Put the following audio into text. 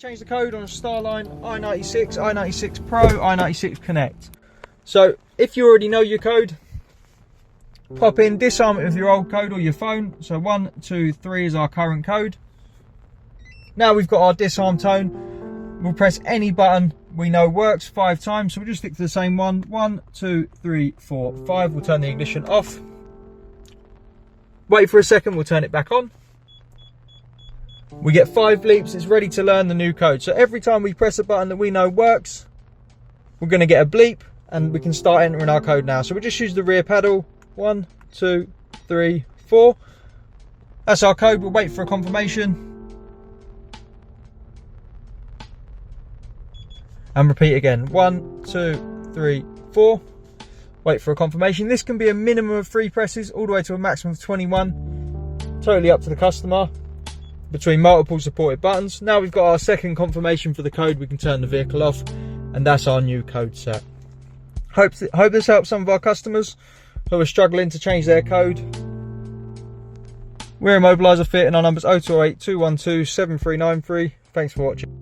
Change the code on a Starline i96, i96 Pro, i96 Connect. So if you already know your code, pop in, disarm it with your old code or your phone. So 123 is our current code. Now we've got our disarm tone. We'll press any button we know works 5 times. So we'll just stick to the same one. 1, 2, 3, 4, 5. We'll turn the ignition off. Wait for a second, we'll turn it back on. We get 5 bleeps, it's ready to learn the new code. So every time we press a button that we know works, we're going to get a bleep and we can start entering our code now. So we'll just use the rear pedal. 1, 2, 3, 4. That's our code. We'll wait for a confirmation. And repeat again. 1, 2, 3, 4. Wait for a confirmation. This can be a minimum of 3 presses all the way to a maximum of 21. Totally up to the customer. Between multiple supported buttons. Now we've got our second confirmation for the code, we can turn the vehicle off, and that's our new code set. Hope this helps some of our customers who are struggling to change their code. We're Immobiliser Fit and our number's 0208 212 7393. Thanks for watching.